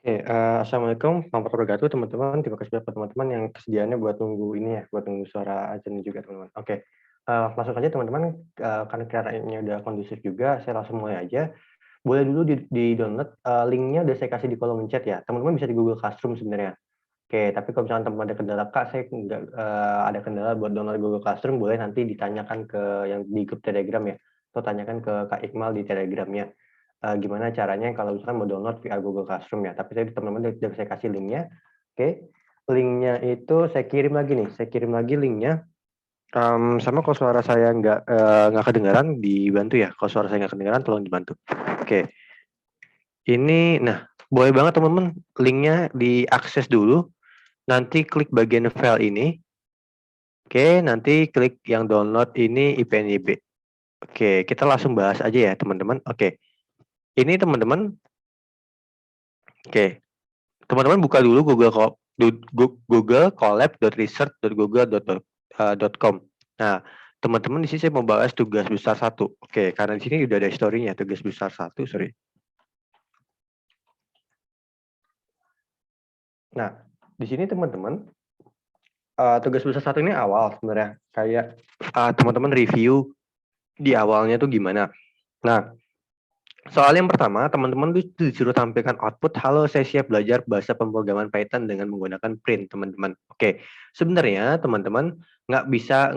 Oke, assalamualaikum warahmatullahi wabarakatuh teman-teman. Terima kasih buat teman-teman yang kesediaannya buat nunggu ini ya, buat nunggu suara azan juga teman-teman. Oke, langsung aja teman-teman, karena keadaannya udah kondusif juga, saya langsung mulai aja. Boleh dulu di-download, link-nya udah saya kasih di kolom chat ya. Teman-teman bisa di Google Classroom sebenarnya. Oke, tapi kalau misalkan teman ada kendala, "Kak, saya nggak ada kendala buat download Google Classroom," boleh nanti ditanyakan ke yang di grup Telegram ya, atau tanyakan ke Kak Iqmal di Telegramnya. Gimana caranya kalau misalkan mau download via Google Classroom ya, tapi tadi teman-teman udah saya kasih link-nya. Oke, link-nya itu saya kirim lagi nih, saya kirim lagi link-nya, sama kalau suara saya nggak kedengaran dibantu ya, kalau suara saya nggak kedengaran tolong dibantu. Oke, ini nah boleh banget teman-teman link-nya diakses dulu, nanti klik bagian file ini, oke, nanti klik yang download ini IPNYB. Oke, kita langsung bahas aja ya teman-teman. Oke, ini teman-teman, oke, teman-teman buka dulu Google colab.research.google.com. Nah, teman-teman di sini saya mau bahas tugas besar 1. Oke, karena di sini udah ada historinya tugas besar 1, sorry. Nah, di sini teman-teman, tugas besar 1 ini awal sebenarnya. Kayak teman-teman review di awalnya tuh gimana. Nah, soal yang pertama, teman-teman disuruh tampilkan output, "Halo, saya siap belajar bahasa pemrograman Python dengan menggunakan print," teman-teman. Oke, sebenarnya teman-teman nggak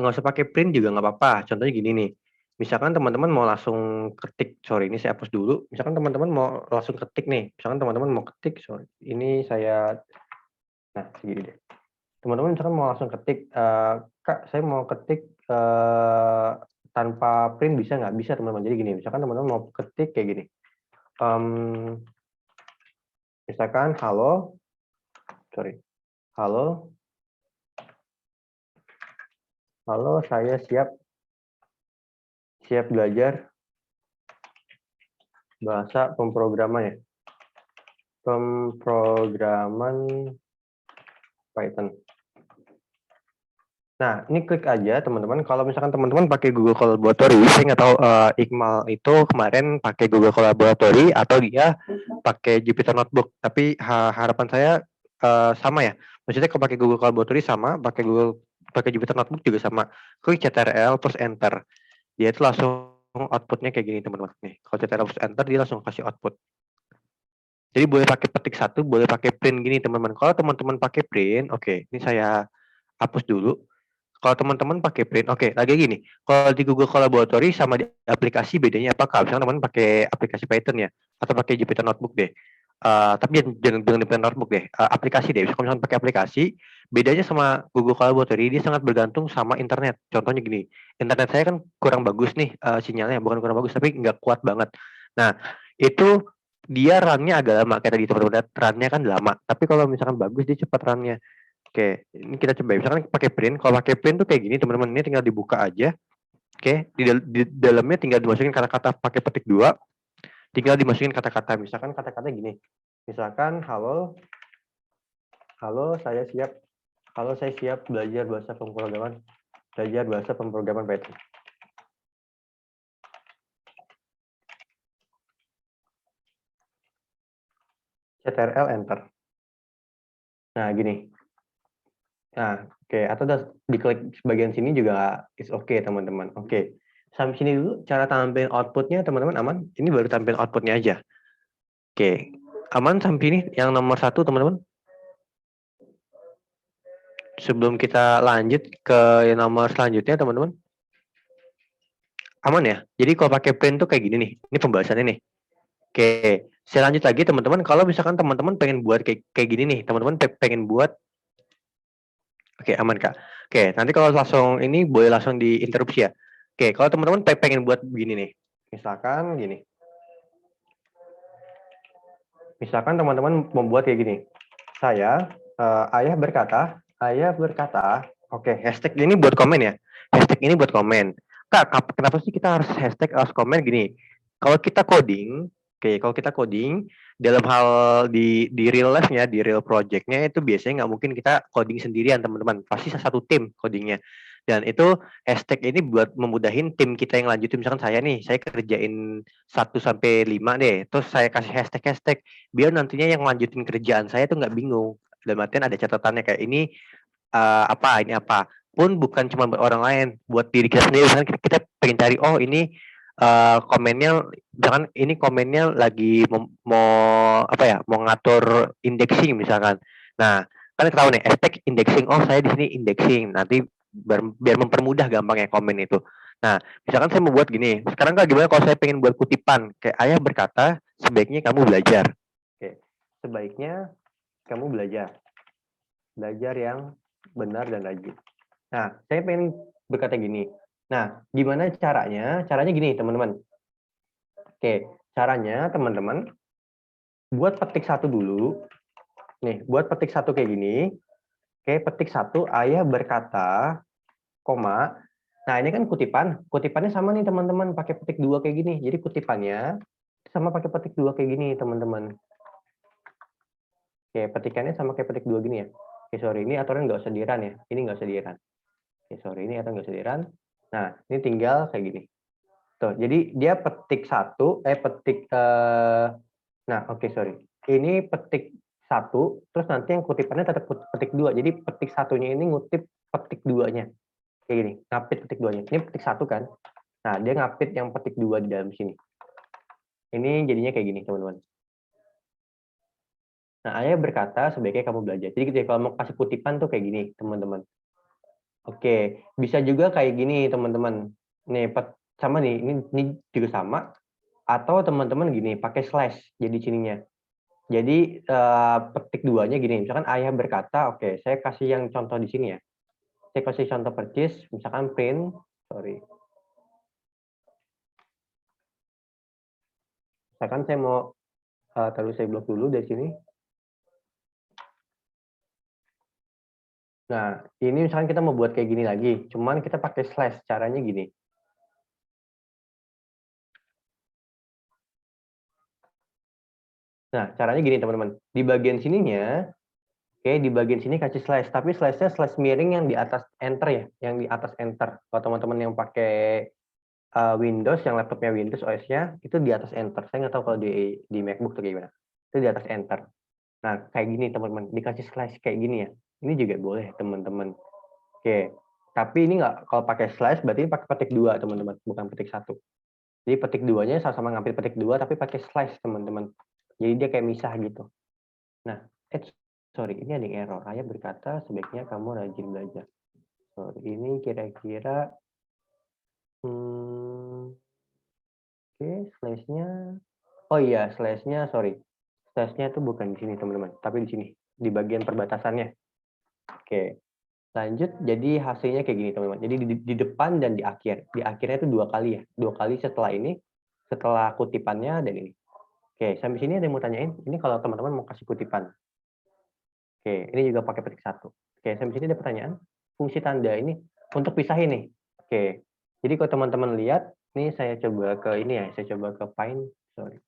usah pakai print juga nggak apa-apa. Contohnya gini nih, misalkan teman-teman mau langsung ketik, sorry ini saya hapus dulu. Misalkan teman-teman mau langsung ketik nih, misalkan teman-teman mau ketik, sorry, ini saya, nah segini deh. Teman-teman misalkan mau langsung ketik, "Kak, saya mau ketik tanpa print bisa nggak?" Bisa teman-teman. Jadi gini, misalkan teman-teman mau ketik kayak gini. Misalkan halo, sorry, halo, saya siap belajar bahasa pemrograman Python. Nah, ini klik aja teman-teman. Kalau misalkan teman-teman pakai Google Collaboratory, saya nggak tahu Iqmal itu kemarin pakai Google Collaboratory atau dia pakai Jupyter Notebook. Tapi harapan saya sama ya. Maksudnya kalau pakai Google Collaboratory sama, pakai Jupyter Notebook juga sama. Klik Ctrl terus Enter. Dia itu langsung outputnya kayak gini teman-teman. Nih, kalau Ctrl terus Enter dia langsung kasih output. Jadi boleh pakai petik 1, boleh pakai print gini teman-teman. Kalau teman-teman pakai print, oke, ini saya hapus dulu. Kalau teman-teman pakai print, oke, lagi gini. Kalau di Google Collaboratory sama di aplikasi bedanya apa? Kalau misalnya teman pakai aplikasi Python ya, atau pakai Jupyter Notebook deh. Tapi jangan Jupyter Notebook deh, aplikasi deh. Misalkan pakai aplikasi, bedanya sama Google Collaboratory dia sangat bergantung sama internet. Contohnya gini, internet saya kan kurang bagus nih sinyalnya, bukan kurang bagus, tapi nggak kuat banget. Nah, itu dia run-nya agak lama kayak tadi teman-teman, run-nya kan lama. Tapi kalau misalkan bagus dia cepat run-nya. Oke, ini kita coba. Misalkan pakai print, kalau pakai print tuh kayak gini teman-teman. Ini tinggal dibuka aja. Oke, di dalamnya tinggal dimasukin kata-kata pakai petik 2. Tinggal dimasukin kata-kata. Misalkan kata-kata gini. Misalkan halo, saya siap. Halo, saya siap belajar bahasa pemrograman Python. Ctrl Enter. Nah, gini. Nah, oke, atau diklik bagian sini juga is oke teman-teman. Oke, sampai sini dulu cara tampilin outputnya teman-teman aman. Ini baru tampilin outputnya aja. Oke, aman sampai ini yang nomor 1 teman-teman. Sebelum kita lanjut ke nomor selanjutnya teman-teman. Aman ya? Jadi kalau pakai print tuh kayak gini nih. Ini pembahasannya nih. Oke, saya lanjut lagi teman-teman. Kalau misalkan teman-teman pengen buat kayak gini nih, teman-teman pengen buat. Oke, aman Kak. Oke, nanti kalau langsung ini boleh langsung diinterupsi ya. Oke, kalau teman-teman pengen buat begini nih. Misalkan gini. Misalkan teman-teman membuat kayak gini. Ayah berkata, oke, hashtag ini buat komen ya. Hashtag ini buat komen. Kak, kenapa sih kita harus hashtag harus komen gini? Kalau kita coding, dalam hal di real life-nya, di real project-nya itu biasanya nggak mungkin kita coding sendirian teman-teman. Pasti satu tim codingnya. Dan itu hashtag ini buat memudahin tim kita yang lanjutin. Misalkan saya nih, saya kerjain 1 sampai 5 deh, terus saya kasih hashtag-hashtag, biar nantinya yang lanjutin kerjaan saya tuh nggak bingung. Dalam artian ada catatannya kayak ini apa, ini apa. Pun bukan cuma buat orang lain, buat diri kita sendiri. Misalkan kita pengen cari, oh ini komennya, jangan ini komennya lagi mau apa ya, mau ngatur indexing misalkan. Nah, kan kita tahu nih hashtag indexing, oh saya di sini indexing, nanti biar mempermudah gampangnya komen itu. Nah, misalkan saya mau buat gini, sekarang kan gimana kalau saya pengen buat kutipan, kayak ayah berkata, sebaiknya kamu belajar. Oke, sebaiknya kamu belajar. Belajar yang benar dan rajin. Nah, saya pengen berkata gini. Nah, gimana caranya? Caranya gini, teman-teman. Oke, caranya teman-teman buat petik satu dulu. Nih, buat petik satu kayak gini. Oke, petik satu, ayah berkata, koma. Nah, ini kan kutipan. Kutipannya sama nih, teman-teman. Pakai petik dua kayak gini. Jadi kutipannya sama pakai petik dua kayak gini, teman-teman. Oke, petikannya sama kayak petik dua gini ya. Oke, sorry. Ini aturan nggak usah di-run ya. Ini nggak usah di-run. Oke, sorry. Ini aturan nggak usah di-run. Nah, ini tinggal kayak gini. Tuh, jadi dia petik satu, petik, nah oke, sorry. Ini petik satu, terus nanti yang kutipannya tetap petik dua. Jadi petik satunya ini ngutip petik duanya. Kayak gini, ngapit petik duanya. Ini petik satu kan. Nah, dia ngapit yang petik dua di dalam sini. Ini jadinya kayak gini, teman-teman. Nah, ayah berkata sebaiknya kamu belajar. Jadi gitu ya, kalau mau kasih kutipan tuh kayak gini, teman-teman. Oke, bisa juga kayak gini, teman-teman. Nih, sama nih, ini juga sama. Atau teman-teman gini, pakai slash jadi sininya. Jadi petik duanya gini, misalkan ayah berkata, oke, saya kasih yang contoh di sini ya. Saya kasih contoh percis, misalkan print, sorry. Misalkan saya mau, taruh saya blok dulu dari sini. Nah, ini misalkan kita mau buat kayak gini lagi, cuman kita pakai slash, caranya gini. Nah, caranya gini teman-teman. Di bagian sininya, oke, di bagian sini kasih slash, tapi slashnya slash miring yang di atas enter ya, yang di atas enter. Kalau teman-teman yang pakai Windows, yang laptopnya Windows OS-nya, itu di atas enter. Saya nggak tahu kalau di MacBook tuh kayak gimana. Itu di atas enter. Nah, kayak gini teman-teman, dikasih slash kayak gini ya. Ini juga boleh teman-teman. Oke, tapi ini nggak, kalau pakai slash berarti pakai petik dua teman-teman, bukan petik satu. Jadi petik duanya sama-sama ngambil petik dua, tapi pakai slash teman-teman. Jadi dia kayak misah gitu. Nah, sorry, ini ada error. Ayah berkata sebaiknya kamu rajin belajar. Sorry, ini kira-kira, oke, slashnya, oh iya, slashnya, sorry. Slashnya itu bukan di sini teman-teman, tapi di sini, di bagian perbatasannya. Oke, lanjut. Jadi hasilnya kayak gini teman-teman. Jadi di depan dan di akhir. Di akhirnya itu 2 kali ya. 2 kali setelah ini, setelah kutipannya dan ini. Oke, sampai sini ada yang mau tanyain? Ini kalau teman-teman mau kasih kutipan. Oke, ini juga pakai petik satu. Oke, sampai sini ada pertanyaan? Fungsi tanda ini untuk pisahin nih. Oke, jadi kalau teman-teman lihat, ini saya coba ke ini ya, saya coba ke Find, sorry.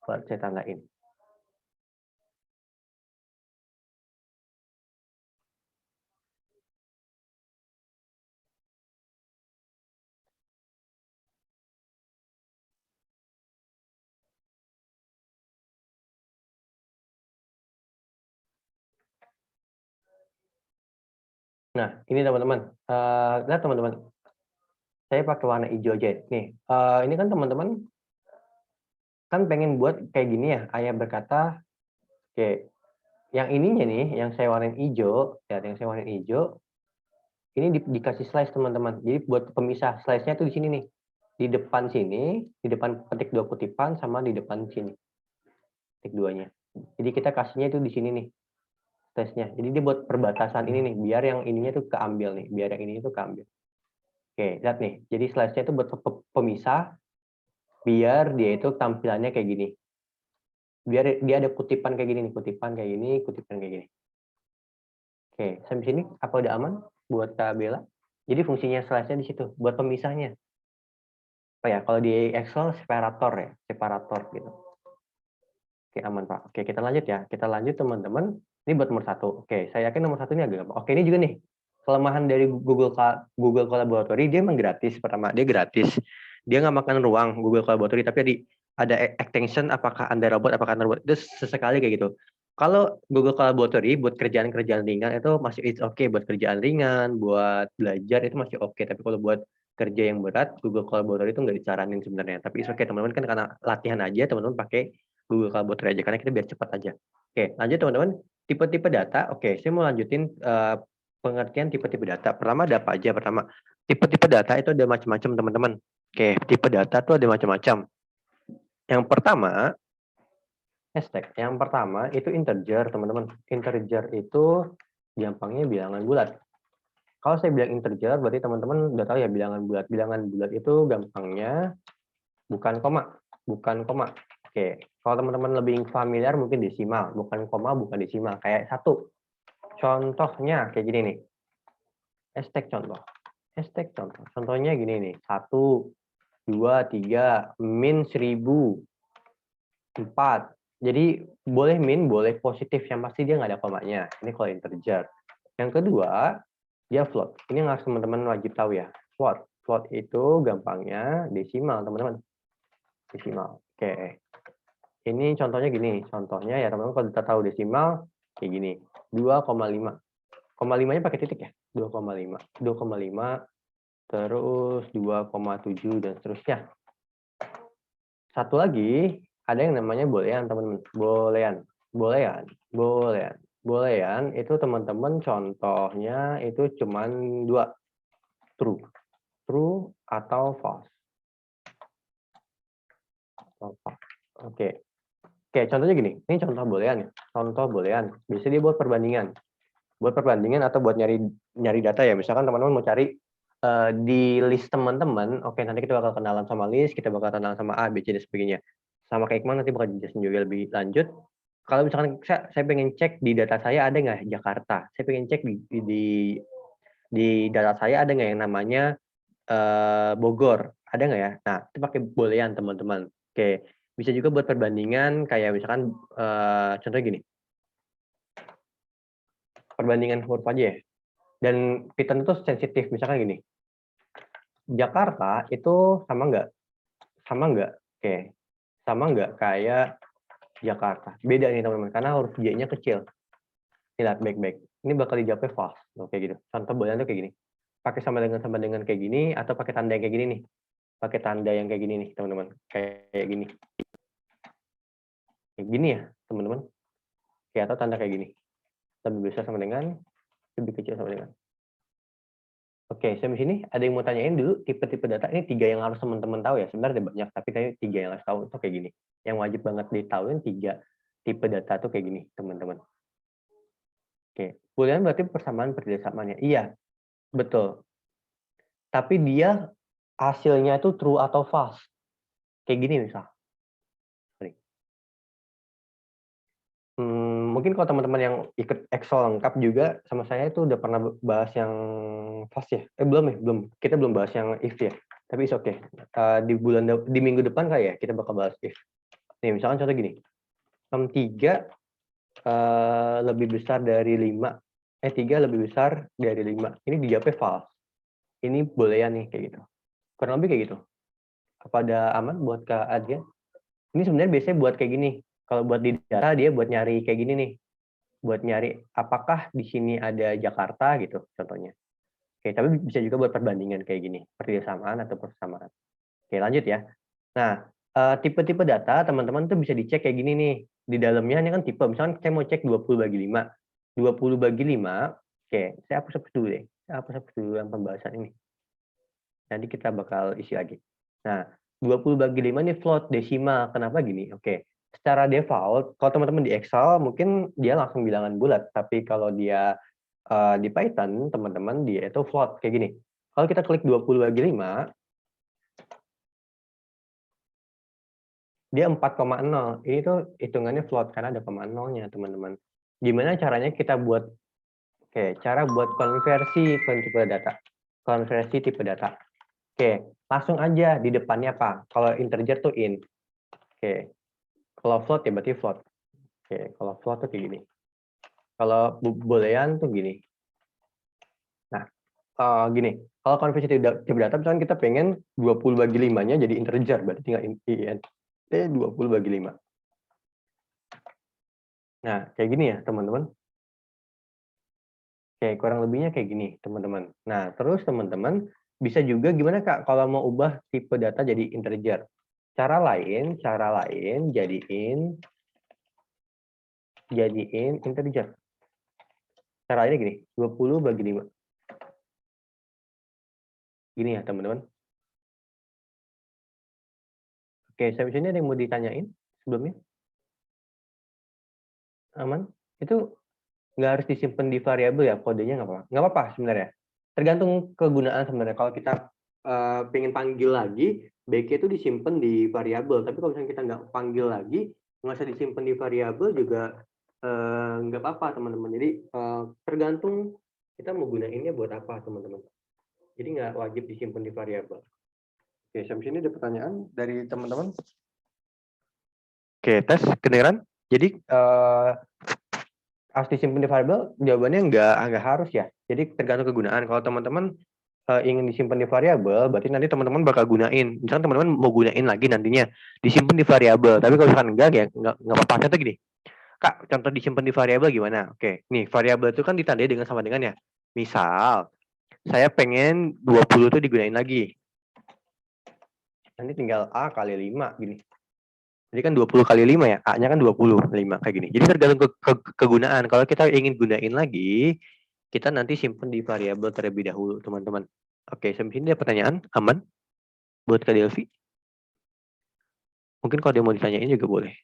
Buat saya tandain. Nah, ini teman-teman. Lihat teman-teman, saya pakai warna hijau aja. Nih, ini kan teman-teman kan pengen buat kayak gini ya. Ayah berkata, oke, yang ininya nih, yang saya warnain hijau, ya, yang saya warnain hijau, ini dikasih slice teman-teman. Jadi buat pemisah slice-nya tuh di sini nih. Di depan sini, di depan petik dua kutipan sama di depan sini. Petik duanya. Jadi kita kasihnya itu di sini nih. Slice-nya. Jadi dia buat perbatasan ini nih, biar yang ininya tuh keambil nih, biar yang ini tuh keambil. Oke, lihat nih. Jadi slice-nya itu buat pemisah, biar dia itu tampilannya kayak gini. Biar dia ada kutipan kayak gini nih, kutipan kayak gini, kutipan kayak gini. Oke, sampai sini apa udah aman buat Kak Bella? Jadi fungsinya slice-nya di situ, buat pemisahnya. Oh ya, kalau di Excel separator ya, separator gitu. Oke, aman Pak. Oke, kita lanjut ya. Kita lanjut teman-teman. Ini buat nomor 1. Oke, saya yakin nomor 1 ini agak gampang. Oke, ini juga nih. kelemahan dari Google Collaboratory, dia emang gratis. Pertama, dia gratis. Dia nggak makan ruang Google Collaboratory, tapi ada extension apakah Anda robot, apakah Anda robot. Itu sesekali kayak gitu. Kalau Google Collaboratory buat kerjaan-kerjaan ringan itu masih it's okay, buat kerjaan ringan, buat belajar itu masih oke. Tapi kalau buat kerja yang berat, Google Collaboratory itu nggak disaranin sebenarnya. Tapi it's okay, teman-teman, kan karena latihan aja, teman-teman pakai Google Collaboratory aja, karena kita biar cepat aja. Oke, lanjut teman-teman. Tipe-tipe data, oke, saya mau lanjutin pengertian tipe-tipe data. Pertama ada apa aja? Pertama, tipe-tipe data itu ada macam-macam, teman-teman. Oke, tipe data itu ada macam-macam. Yang pertama, hashtag. Yang pertama itu integer, teman-teman. Integer itu gampangnya bilangan bulat. Kalau saya bilang integer, berarti teman-teman udah tahu ya bilangan bulat. Bilangan bulat itu gampangnya bukan koma. Bukan koma. Oke, kalau teman-teman lebih familiar mungkin desimal. Bukan koma, bukan desimal. Kayak 1. Contohnya kayak gini nih. Hashtag contoh. Hashtag contoh. Contohnya gini nih. 1, 2, 3, min 1000, 4. Jadi boleh min, boleh positif. Yang pasti dia nggak ada komanya. Ini kalau integer. Yang kedua, dia float. Ini yang harus teman-teman wajib tahu ya. Float. Float itu gampangnya desimal, teman-teman. Desimal. Oke. Ini contohnya gini. Contohnya ya teman-teman, kalau kita tahu desimal, kayak gini. 2,5. 0,5-nya pakai titik ya. 2,5. 2,5. Terus 2,7 dan seterusnya. Satu lagi, ada yang namanya boolean, teman-teman. Boolean. Boolean. Boolean. Boolean itu teman-teman contohnya itu cuman 2. True. True atau false. Oke. Oke, contohnya gini. Ini contoh boolean ya. Contoh boolean. Biasanya dia buat perbandingan. Buat perbandingan atau buat nyari data ya. Misalkan teman-teman mau cari di list teman-teman, oke, nanti kita bakal kenalan sama list, kita bakal kenalan sama A, B, C, dan sebagainya. Sama kayak mana nanti bakal dijelasin juga lebih lanjut. Kalau misalkan saya pengen cek di data saya ada nggak Jakarta, saya pengen cek di data saya ada nggak yang namanya Bogor, ada nggak ya? Nah, itu pakai boolean teman-teman. Oke, bisa juga buat perbandingan kayak misalkan contoh gini, perbandingan huruf aja ya. Dan Python itu sensitif, misalkan gini, Jakarta itu sama nggak? Sama nggak? Oke, sama nggak kayak Jakarta? Beda nih teman-teman, karena huruf J-nya kecil. Lihat baik-baik. Ini bakal dijawabnya false. Oke gitu. Contoh boolean tuh kayak gini. Pakai sama dengan kayak gini, atau pakai tanda yang kayak gini nih. Pakai tanda yang kayak gini nih, teman-teman. Kayak gini. Kayak gini ya, teman-teman. Oke, atau tanda kayak gini. Lebih besar sama dengan, lebih kecil sama dengan. Oke, sampai sini ada yang mau tanyain dulu tipe-tipe data. Ini 3 yang harus teman-teman tahu ya. Sebenarnya ada banyak, tapi tadi 3 yang harus tahu itu kayak gini. Yang wajib banget ditahuin 3 tipe data tuh kayak gini, teman-teman. Oke, boolean berarti persamaan perbedaannya. Iya, betul. Tapi dia hasilnya itu true atau false. Kayak gini misal. Mungkin kalau teman-teman yang ikut Excel lengkap juga sama saya itu udah pernah bahas yang false ya. Belum ya, belum. Kita belum bahas yang if ya. Tapi oke. Okay. Di minggu depan kali ya kita bakal bahas if. Nih, misalkan contoh gini. 3 lebih besar dari 5. 3 lebih besar dari 5. Ini dijawabnya false. Ini boolean nih kayak gitu. Kurang lebih kayak gitu. Apa ada aman buat Kak Adrian? Ini sebenarnya biasanya buat kayak gini. Kalau buat di data dia buat nyari kayak gini nih. Buat nyari apakah di sini ada Jakarta gitu contohnya. Oke, tapi bisa juga buat perbandingan kayak gini, persamaan atau persamaan. Oke, lanjut ya. Nah, tipe-tipe data teman-teman tuh bisa dicek kayak gini nih. Di dalamnya ini kan tipe, misalnya saya mau cek 20/5. 20/5, oke, saya hapus dulu deh. Saya hapus dulu yang pembahasan ini. Nanti kita bakal isi lagi. Nah, 20/5 ini float desimal. Kenapa gini? Oke. Secara default, kalau teman-teman di Excel mungkin dia langsung bilangan bulat, tapi kalau dia di Python, teman-teman dia itu float kayak gini. Kalau kita klik 20/5, dia 4,0. Ini tuh hitungannya float karena ada koma nolnya, teman-teman. Gimana caranya kita buat cara buat konversi tipe data. Konversi tipe data. Oke, langsung aja di depannya apa? Kalau integer tuh int. Oke. Kalau float ya berarti float. Oke, kalau float tuh kayak gini. Kalau boolean tuh gini. Nah, gini, kalau konversi tipe data, misalkan kita pengen 20 bagi 5-nya jadi integer, berarti tinggal int 20 bagi 5. Nah, kayak gini ya, teman-teman. Oke, kurang lebihnya kayak gini, teman-teman. Nah, terus teman-teman bisa juga gimana, Kak, kalau mau ubah tipe data jadi integer? Cara lain jadiin integer. Cara lainnya gini, 20 bagi 5. Gini ya, teman-teman. Oke, sampai sini ada yang mau ditanyain sebelumnya? Aman? Itu nggak harus disimpan di variabel ya, kodenya nggak apa-apa. Nggak apa-apa sebenarnya. Tergantung kegunaan sebenarnya. Kalau kita pengen panggil lagi, baiknya itu disimpan di variabel. Tapi kalau misalnya kita nggak panggil lagi, nggak usah disimpan di variabel juga nggak apa-apa, teman-teman. Jadi tergantung kita mau gunainnya buat apa, teman-teman. Jadi nggak wajib disimpan di variabel. Oke, sampai sini ada pertanyaan dari teman-teman. Oke, tes kedengeran. Jadi harus disimpan di variabel? Jawabannya nggak harus ya. Jadi tergantung kegunaan. Kalau teman-teman ingin disimpan di variabel, berarti nanti teman-teman bakal gunain. Misalkan teman-teman mau gunain lagi nantinya, disimpan di variabel. Tapi kalau misalkan enggak, ya nggak apa-apa. Contoh gini, Kak, contoh disimpan di variabel gimana? Oke, nih variabel itu kan ditandai dengan sama dengan ya. Misal, saya pengen 20 itu digunain lagi. Nanti tinggal A kali 5 gini. Jadi kan 20 kali 5 ya, A-nya kan 20, 5 kayak gini. Jadi tergantung kegunaan. Kalau kita ingin gunain lagi, kita nanti simpan di variabel terlebih dahulu, teman-teman. Oke, sampai sini ada pertanyaan? Aman? Buat Kak Delvi? Mungkin kalau dia mau ditanyain juga boleh.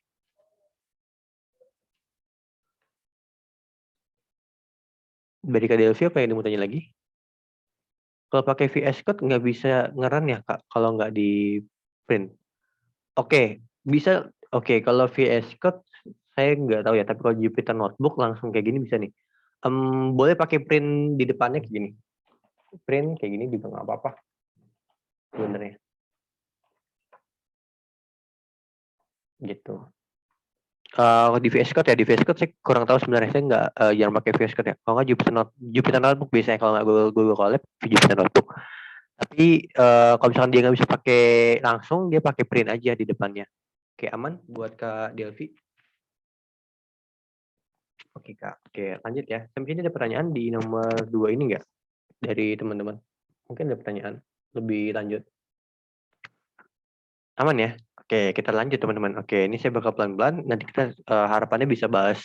Dari Kak Delvi apa yang dia mau tanya lagi? Kalau pakai VS Code nggak bisa ngeran ya, Kak, kalau nggak di print. Oke, bisa. Oke, kalau VS Code saya nggak tahu ya, tapi kalau Jupyter Notebook langsung kayak gini bisa nih. Boleh pakai print di depannya kayak gini. Print kayak gini juga nggak apa-apa sebenarnya. Gitu. Di VS Code ya, di VS Code saya kurang tahu sebenarnya, saya nggak jarang pakai VS Code ya. Kalau nggak Jupyter Notebook biasanya, kalau nggak Google Colab, Jupyter Notebook. Tapi kalau misalkan dia nggak bisa pakai langsung, dia pakai print aja di depannya. Oke, aman buat Kak Delvi? Oke, Kak. Oke, lanjut ya. Sampai sini ada pertanyaan di nomor 2 ini nggak? Dari teman-teman. Mungkin ada pertanyaan lebih lanjut. Aman ya? Oke, kita lanjut teman-teman. Oke, ini saya bakal pelan-pelan. Nanti kita harapannya bisa bahas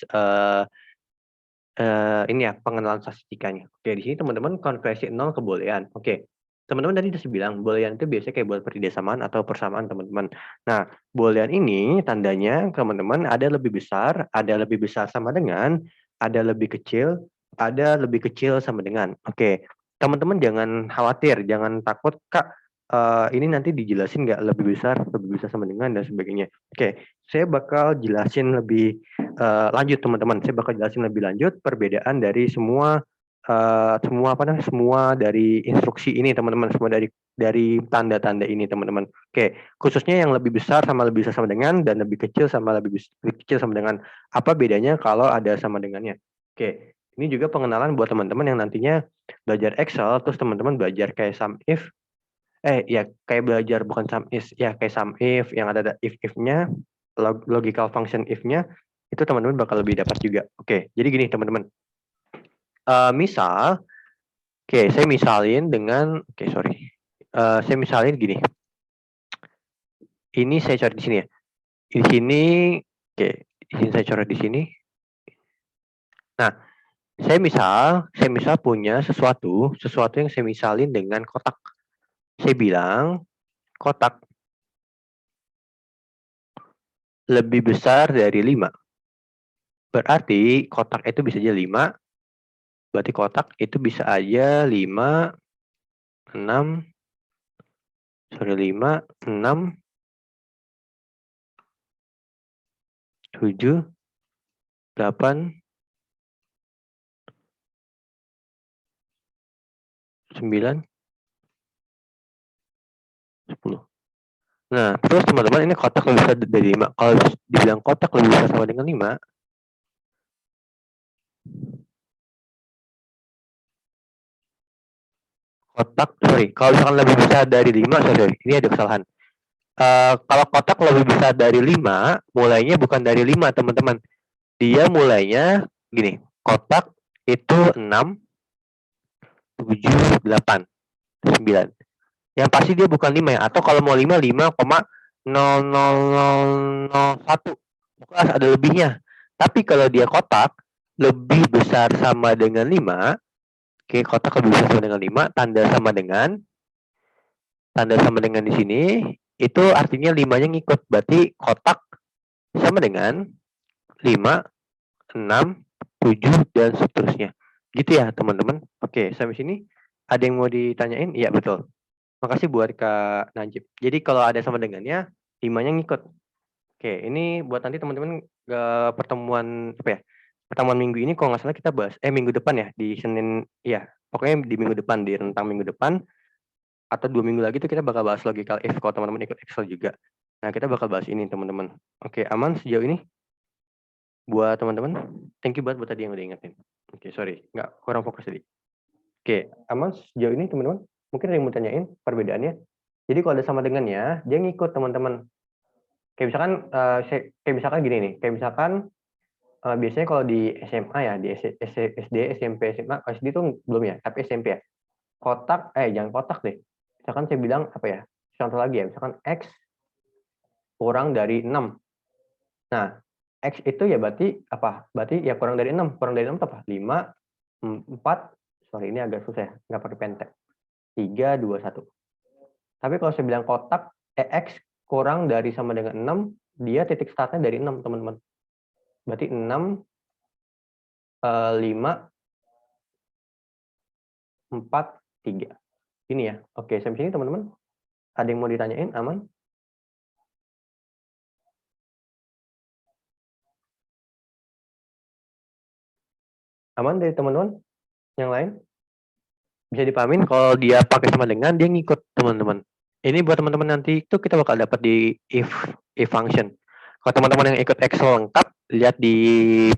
ini ya, pengenalan statistikanya. Oke, di sini teman-teman konversi 0 ke boolean. Oke, teman-teman tadi sudah bilang boolean itu biasanya kayak buat perdesamaan atau persamaan, teman-teman. Nah, boolean ini tandanya teman-teman ada lebih besar sama dengan, ada lebih kecil sama dengan. Oke, teman-teman jangan khawatir, jangan takut, Kak, ini nanti dijelasin nggak lebih besar sama dengan dan sebagainya. Oke, saya bakal jelasin lebih lanjut, teman-teman. Saya bakal jelasin lebih lanjut perbedaan dari semua dari instruksi ini, teman-teman, semua dari tanda-tanda ini, teman-teman. Oke, khususnya yang lebih besar sama dengan, dan lebih kecil lebih kecil sama dengan. Apa bedanya kalau ada sama dengannya? Oke, ini juga pengenalan buat teman-teman yang nantinya belajar Excel, terus teman-teman belajar kayak sum if, ya kayak belajar bukan sum is, ya kayak sum if yang ada if-nya, logical function if-nya, itu teman-teman bakal lebih dapat juga. Oke, jadi gini teman-teman. Misal, saya misalin dengan, saya misalin gini. Ini saya coret di sini ya. Di sini, di sini saya coret di sini. Nah, saya misal punya sesuatu yang saya misalin dengan kotak. Saya bilang kotak lebih besar dari 5. Berarti kotak itu bisa aja 5. Berarti kotak itu bisa aja 5, 6, 5, 6, 7, 8, 9, 10. Nah, terus teman-teman ini kotak lebih besar dari 5. Kalau dibilang kotak lebih besar sama dengan 5, kalau misalkan lebih besar dari 5, sorry, ini ada kesalahan. Kalau kotak lebih besar dari 5, mulainya bukan dari 5, teman-teman. Dia mulainya gini, kotak itu 6, 7, 8, 9. Yang pasti dia bukan 5 ya, atau kalau mau 5, 5,00001. Pokoknya ada lebihnya. Tapi kalau dia kotak lebih besar sama dengan 5, oke, kotak lebih besar sama dengan 5, tanda sama dengan di sini, itu artinya 5-nya ngikut. Berarti kotak sama dengan 5, 6, 7, dan seterusnya. Gitu ya, teman-teman. Oke, sampai sini ada yang mau ditanyain? Iya, betul. Makasih buat Kak Najib. Jadi kalau ada sama dengannya, 5-nya ngikut. Oke, ini buat nanti teman-teman pertemuan apa ya? Pertemuan minggu ini kalau nggak salah kita bahas minggu depan ya, di Senin, ya, pokoknya di minggu depan, di rentang minggu depan atau 2 minggu lagi tuh kita bakal bahas logical if kalau teman-teman ikut Excel juga. Nah, kita bakal bahas ini teman-teman. Oke, aman sejauh ini buat teman-teman? Thank you buat tadi yang udah ingetin. Oke, sorry, nggak kurang fokus tadi. Oke, aman sejauh ini teman-teman? Mungkin ada yang mau tanyain perbedaannya? Jadi kalau ada sama dengannya, dia ngikut teman-teman. Kayak misalkan gini nih, kayak misalkan biasanya kalau di SMA ya, di SD, SMP, SMA, SD itu belum ya, tapi SMP ya. Kotak, jangan kotak deh. Misalkan saya bilang apa ya? Contoh lagi ya, misalkan X kurang dari 6. Nah, X itu ya berarti apa? Berarti ya kurang dari 6. Kurang dari 6 itu apa? 5, 4, sorry ini agak susah ya, nggak pakai pentek. 3, 2, 1. Tapi kalau saya bilang kotak, X kurang dari sama dengan 6, dia titik startnya dari 6, teman-teman. Berarti 6, 5, 4, 3. Ini ya. Oke, sampai sini teman-teman. Ada yang mau ditanyain? Aman? Aman dari teman-teman? Yang lain? Bisa dipahamin kalau dia pakai sama dengan, dia ngikut, teman-teman. Ini buat teman-teman nanti itu kita bakal dapat di if function. Kalau teman-teman yang ikut Excel lengkap, lihat di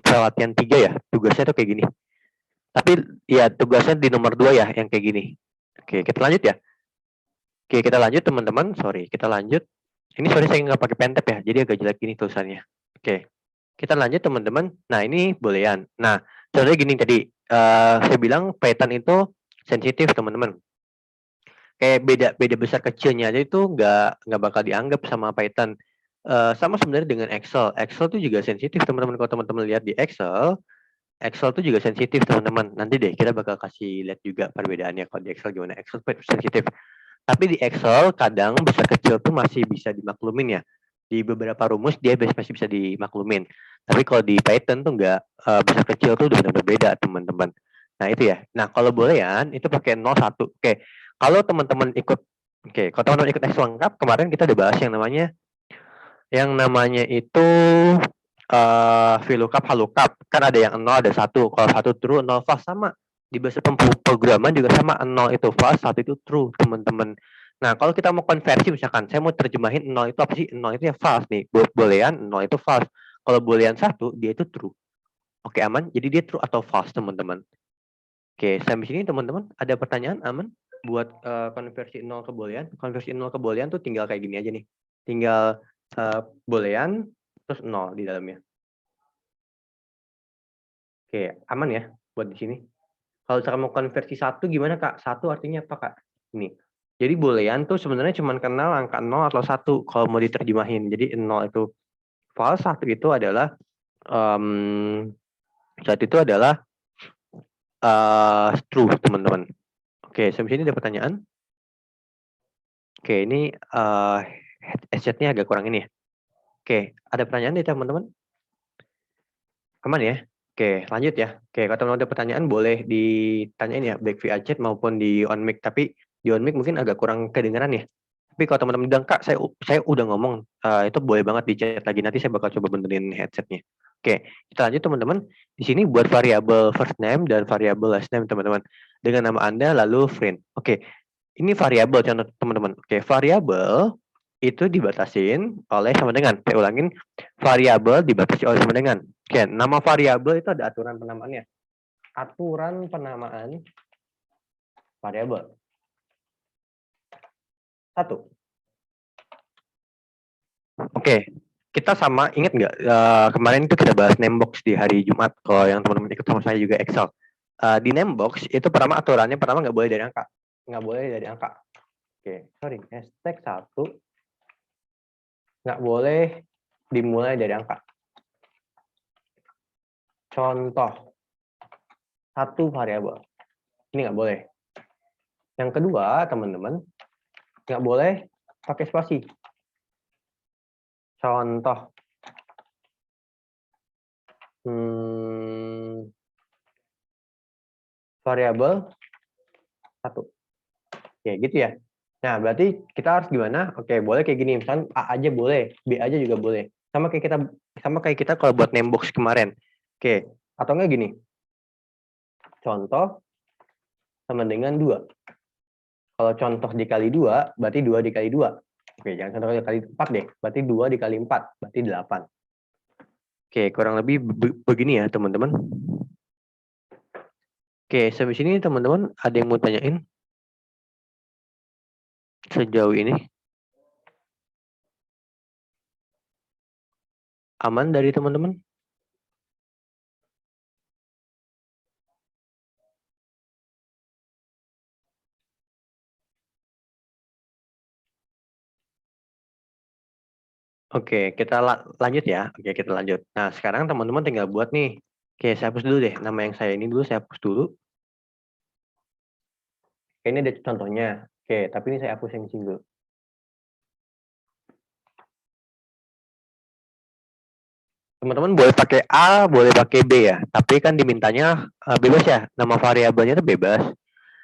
pelatihan 3 ya, tugasnya tuh kayak gini. Tapi ya tugasnya di nomor 2 ya, yang kayak gini. Oke, kita lanjut ya. Oke, kita lanjut teman-teman. Sorry, kita lanjut. Ini sorry saya nggak pakai pentep ya, jadi agak jelek gini tulisannya. Oke, kita lanjut teman-teman. Nah, ini boolean. Nah, contohnya gini tadi, saya bilang Python itu sensitif teman-teman. Kayak beda besar kecilnya aja itu nggak bakal dianggap sama Python. Sama sebenarnya dengan Excel. Excel tuh juga sensitif teman-teman. Kalau teman-teman lihat di Excel tuh juga sensitif teman-teman. Nanti deh kita bakal kasih lihat juga perbedaannya kalau di Excel gimana. Excel sensitif. Tapi di Excel kadang besar kecil tuh masih bisa dimaklumin ya. Di beberapa rumus dia masih bisa dimaklumin. Tapi kalau di Python tuh nggak, besar kecil tuh udah benar-benar beda teman-teman. Nah itu ya. Nah kalau boolean itu pakai 01. Oke. Kalau teman-teman ikut kalau teman-teman ikut Excel lengkap, kemarin kita udah bahas yang namanya itu VLOOKUP, HLOOKUP. Kan ada yang 0, ada 1. Kalau 1 true, 0 false, sama. Di bahasa pemrograman juga sama, 0 itu false, 1 itu true, teman-teman. Nah, kalau kita mau konversi misalkan, saya mau terjemahin 0 itu apa sih? 0 itu ya false nih. Boolean 0 itu false. Kalau boolean 1, dia itu true. Oke, aman? Jadi dia true atau false, teman-teman. Oke, sampai sini teman-teman, ada pertanyaan aman? Buat konversi 0 ke boolean. Konversi 0 ke boolean tuh tinggal kayak gini aja nih. Tinggal boolean terus 0 di dalamnya. Oke, aman ya buat di sini. Kalau misalkan mau konversi 1 gimana, Kak? 1 artinya apa, Kak? Ini. Jadi boolean tuh sebenarnya cuma kenal angka 0 atau 1 kalau mau diterjemahin. Jadi 0 itu false, 1 itu adalah true, teman-teman. Oke, sampai sini ada pertanyaan? Oke, ini headset-nya agak kurang ini ya. Oke, ada pertanyaan nih teman-teman? Aman ya? Oke, lanjut ya. Oke, kalau teman-teman ada pertanyaan boleh ditanyain ya, baik via chat maupun di on mic. Tapi di on mic mungkin agak kurang kedengaran ya. Tapi kalau teman-teman bilang, Kak, saya udah ngomong, itu boleh banget di chat lagi. Nanti saya bakal coba benerin headsetnya. Oke, kita lanjut teman-teman. Di sini buat variabel first name dan variabel last name teman-teman. Dengan nama Anda lalu friend. Oke, ini variabel contoh teman-teman. Oke, variabel itu dibatasin oleh sama dengan. Saya ulangin, variabel dibatasi oleh sama dengan. Oke, nama variabel itu ada aturan penamaannya. Aturan penamaan variabel. 1. Oke, kita sama ingat nggak kemarin itu kita bahas Namebox di hari Jumat. Kalau yang teman-teman ikut sama saya juga Excel. Di Namebox itu pertama aturannya pertama nggak boleh dari angka. Nggak boleh dari angka. Oke, sorry. Hashtag 1 nggak boleh dimulai dari angka. Contoh, 1 variabel. Ini nggak boleh. Yang kedua, teman-teman, nggak boleh pakai spasi. Contoh, variabel 1. Oke, gitu ya. Nah, berarti kita harus gimana? Oke, boleh kayak gini. Misalnya A aja boleh, B aja juga boleh. Sama kayak kita kalau buat Namebox kemarin. Oke, atau enggak gini. Contoh sama dengan 2. Kalau contoh dikali 2, berarti 2 dikali 2. Oke, jangan contoh dikali 4 deh. Berarti 2 dikali 4, berarti 8. Oke, kurang lebih begini ya, teman-teman. Oke, sampai sini teman-teman ada yang mau tanyain? Sejauh ini? Aman dari teman-teman? Oke, kita lanjut ya. Oke, kita lanjut. Nah, sekarang teman-teman tinggal buat nih. Oke, saya hapus dulu deh. Nama yang saya ini dulu saya hapus dulu. Oke, ini ada contohnya. Oke, tapi ini saya hapus yang single. Teman-teman boleh pakai A, boleh pakai B ya. Tapi kan dimintanya bebas ya. Nama variabelnya itu bebas.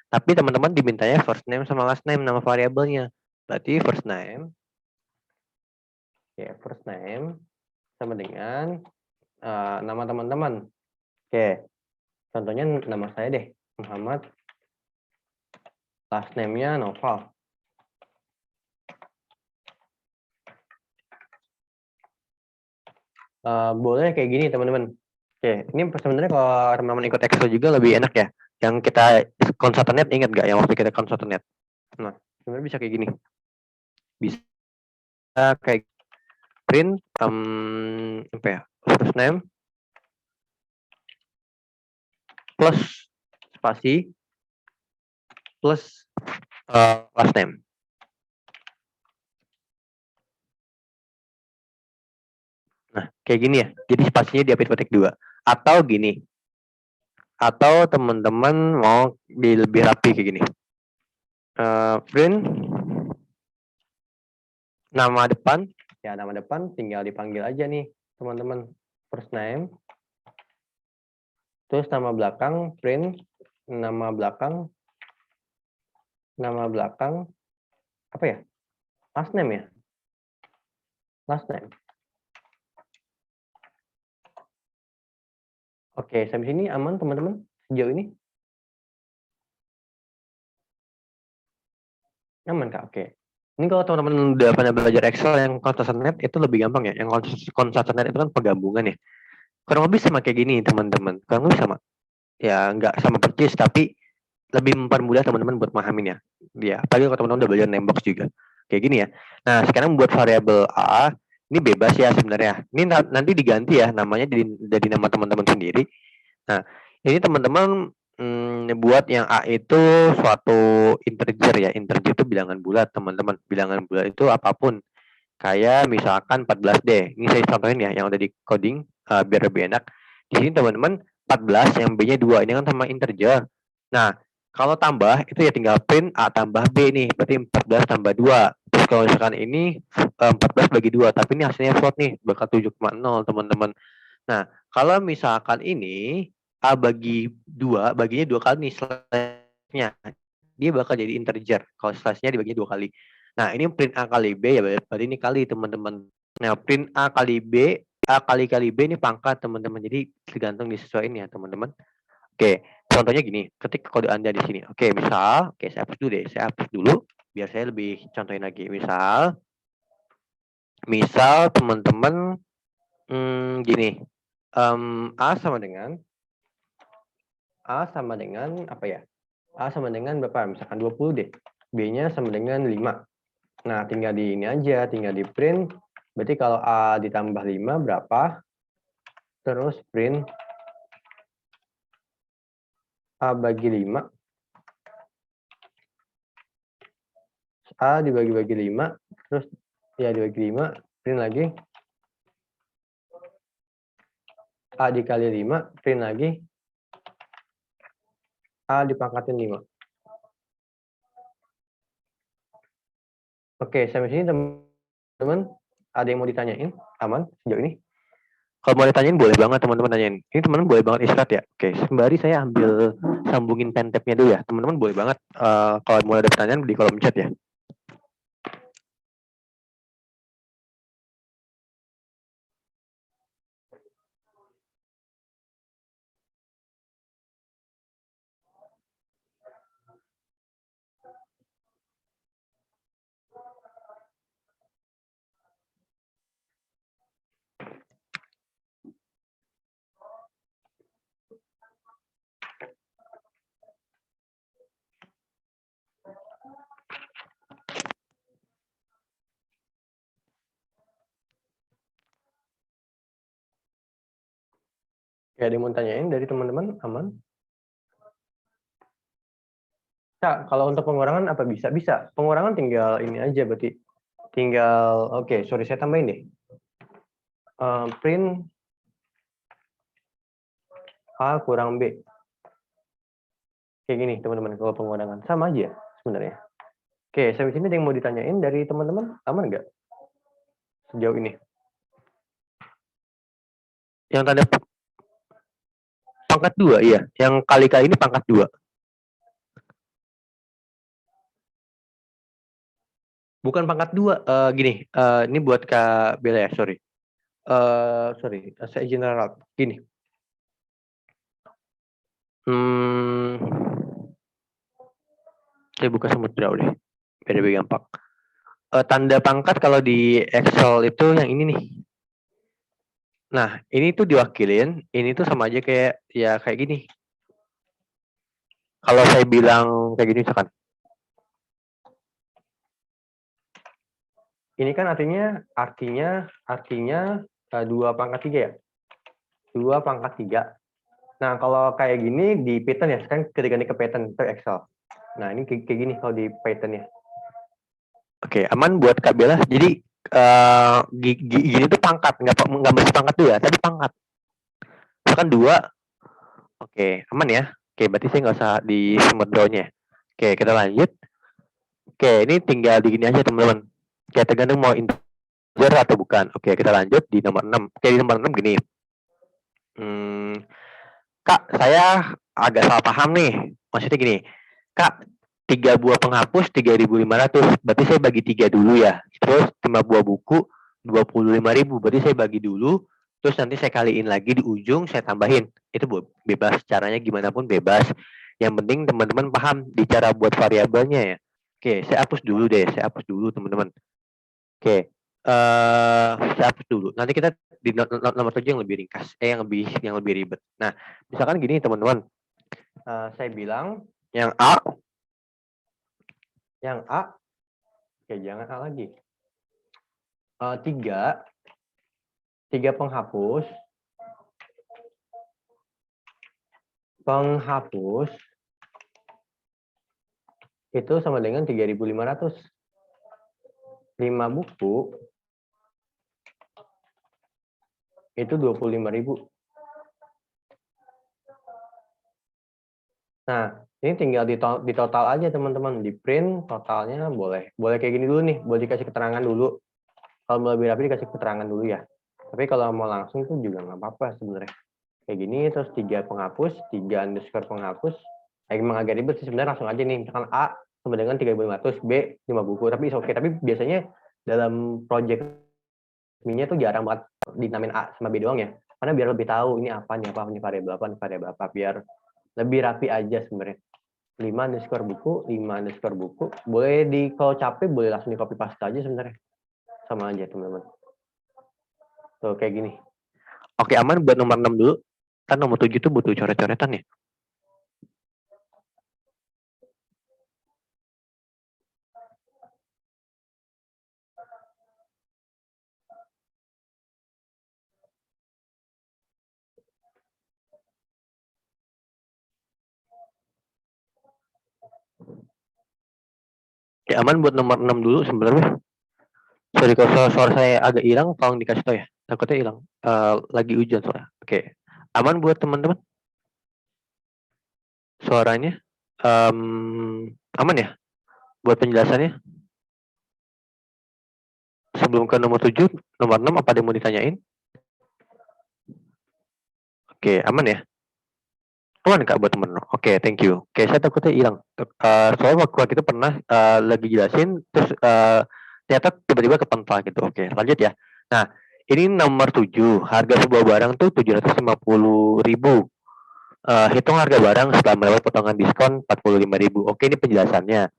Tapi teman-teman dimintanya first name sama last name nama variabelnya. Berarti first name. Oke, first name sama dengan nama teman-teman. Oke, contohnya nama saya deh, Muhammad. Last name-nya Noval. Boleh kayak gini teman-teman. Oke, ini sebenarnya kalau teman-teman ikut Excel juga lebih enak ya. Yang kita konsultanet ingat nggak yang waktu kita konsultanet? Nah, sebenarnya bisa kayak gini. Bisa kayak print apa ya? First name plus spasi plus last name. Nah, kayak gini ya. Jadi spasinya diapit petik 2. Atau gini. Atau teman-teman mau lebih rapi kayak gini. Print nama depan. Ya, nama depan tinggal dipanggil aja nih, teman-teman. First name. Terus nama belakang, print nama belakang. Nama belakang apa ya? Last name ya? Last name. Oke, sampai sini aman teman-teman sejauh ini? Aman Kak, oke. Ini kalau teman-teman udah pernah belajar Excel yang constant itu lebih gampang ya. Yang constant itu kan penggabungan ya. Kurang lebih sama kayak gini teman-teman. Kurang lebih sama. Ya nggak sama persis tapi lebih mempermudah teman-teman buat pemahamin ya. Ya, apalagi kalau teman-teman udah belajar Namebox juga. Kayak gini ya. Nah, sekarang buat variabel A, ini bebas ya sebenarnya. Ini nanti diganti ya namanya jadi nama teman-teman sendiri. Nah, ini teman-teman buat yang A itu suatu integer ya. Integer itu bilangan bulat, teman-teman. Bilangan bulat itu apapun. Kayak misalkan 14 deh. Ini saya contohin ya yang udah di coding biar lebih enak. Di sini teman-teman 14 yang B-nya 2. Ini kan sama integer. Nah, kalau tambah itu ya tinggal print A tambah B nih. Berarti 14 tambah 2. Terus kalau misalkan ini 14 bagi 2. Tapi ini hasilnya float nih. Bakal 7,0 teman-teman. Nah, kalau misalkan ini A bagi 2, baginya 2 kali nih slash-nya. Dia bakal jadi integer. Kalau slash-nya dibagi 2 kali. Nah, ini print A kali B ya, berarti ini kali teman-teman. Nah, print A kali B, A kali B ini pangkat teman-teman. Jadi tergantung disesuaikan ya teman-teman. Oke, contohnya gini, ketik kode Anda di sini. Oke, misal, oke saya hapus dulu deh. Saya hapus dulu biar saya lebih contohin lagi. Misal teman-teman gini. A sama dengan apa ya? A sama dengan berapa? Misalkan 20 deh. B-nya sama dengan 5. Nah, tinggal di ini aja, tinggal di print. Berarti kalau A ditambah 5 berapa? Terus print A bagi 5. A dibagi-bagi 5. Terus ya dibagi 5. Print lagi. A dikali 5. Print lagi. A dipangkatin 5. Oke, sampai sini teman-teman. Ada yang mau ditanyain? Aman sejauh ini? Kalau mau ditanyain boleh banget teman-teman tanyain. Ini teman-teman boleh banget istirahat ya. Oke, sembari saya ambil sambungin pentapnya dulu ya. Teman-teman boleh banget kalau mau ada pertanyaan di kolom chat ya. Ada yang mau tanyain dari teman-teman? Aman? Nah, kalau untuk pengurangan apa bisa? Bisa. Pengurangan tinggal ini aja berarti. Tinggal, oke, sorry saya tambahin deh. Print A kurang B. Kayak gini teman-teman kalau pengurangan. Sama aja sebenarnya. Oke, sampai sini ada yang mau ditanyain dari teman-teman? Aman nggak? Sejauh ini. Yang tanda pangkat 2, iya. Yang kali-kali ini pangkat 2. Bukan pangkat 2, gini, ini buat Kak Bella ya, sorry. Sorry, saya general. Gini. Saya buka semut draw deh. Biar lebih gampang. Tanda pangkat kalau di Excel itu yang ini nih. Nah, ini tuh diwakilin, ini tuh sama aja kayak ya kayak gini. Kalau saya bilang kayak gini misalkan. Ini kan artinya 2 pangkat 3 ya. 2 pangkat 3. Nah, kalau kayak gini di Python ya, sekarang ketika ini ke Python itu Excel. Nah, ini kayak gini kalau di Python ya. Oke, aman buat Kak Bella. Jadi gini tuh pangkat, nggak mesti pangkat 2, tapi pangkat. Misalkan 2. Oke, aman ya. Oke, berarti saya nggak usah di semut draw-nya. Oke, kita lanjut. Oke, ini tinggal di gini aja teman-teman. Oke, tergantung mau integer atau bukan. Oke, kita lanjut di nomor 6. Oke, di nomor 6 gini. Kak, saya agak salah paham nih. Maksudnya gini, Kak, 3 buah penghapus 3.500. Berarti saya bagi 3 dulu ya. Terus 5 buah buku 25.000. Berarti saya bagi dulu. Terus nanti saya kaliin lagi di ujung, saya tambahin. Itu bebas, caranya gimana pun bebas. Yang penting teman-teman paham di cara buat variabelnya ya. Oke, saya hapus dulu deh. Saya hapus dulu teman-teman. Oke, saya hapus dulu. Nanti kita di nomor 7 yang lebih ringkas, yang lebih ribet. Nah, misalkan gini teman-teman, saya bilang yang A, oke jangan A lagi. 3 penghapus itu sama dengan 3.500. 5 buku itu 25.000. Nah, ini tinggal di total aja teman-teman, di print totalnya boleh kayak gini dulu nih, boleh dikasih keterangan dulu. Kalau mau lebih rapi dikasih keterangan dulu ya. Tapi kalau mau langsung tuh juga nggak apa-apa sebenarnya. Kayak gini terus 3 penghapus, 3 underscore penghapus. Emang agak ribet sih sebenarnya, langsung aja nih. Misalkan A sama dengan 3.500, B 5 buku. Tapi oke. Tapi biasanya dalam project ini tuh jarang banget dinamain A sama B doang ya. Karena biar lebih tahu ini apa nih, variabel apa, biar lebih rapi aja sebenarnya. 5 underscore buku, 5 underscore buku. Boleh kalau capek boleh langsung di copy paste aja sebenarnya. Sama aja teman-teman. Tuh kayak gini. Oke, aman buat nomor 6 dulu. Kan nomor 7 tuh butuh coret-coretan ya. aman buat nomor 6 dulu sebenarnya. Sorry kalau suara saya agak hilang, tolong dikasih tahu ya. Takutnya hilang. Lagi hujan soalnya. Oke. Aman buat teman-teman? Suaranya? Aman ya? Buat penjelasannya? Sebelum ke nomor 7, nomor 6 apa ada yang mau ditanyain? Oke, aman ya? Aman Kak buat temen. Oke, thank you. Oke, saya takutnya hilang. Soalnya waktu itu pernah lagi jelasin, terus ternyata tiba-tiba kepental gitu. Oke, lanjut ya. Nah, ini nomor 7. Harga sebuah barang tuh 750.000. Hitung harga barang setelah melewati potongan diskon 45.000. Oke, ini penjelasannya.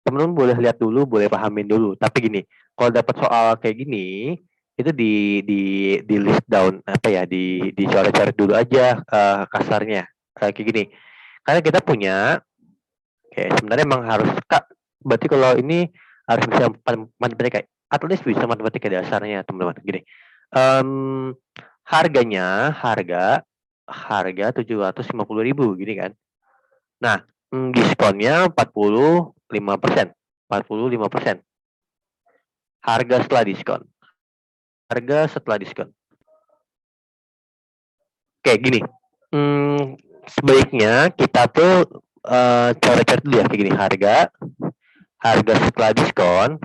Temen-temen boleh lihat dulu, boleh pahamin dulu. Tapi gini, kalau dapat soal kayak gini, itu di list down apa ya, dicoret-coret dulu aja kasarnya. Kayak gini. Karena kita punya, sebenarnya emang harus Kak, berarti kalau ini harus bisa matematika, at least bisa matematika dasarnya teman-teman. Gini, harga 750.000 gini kan. Nah, diskonnya 45%. 45%. Harga setelah diskon. Harga setelah diskon. Oke, gini. Sebaiknya kita tuh coret-coret dulu ya kayak gini. Harga setelah diskon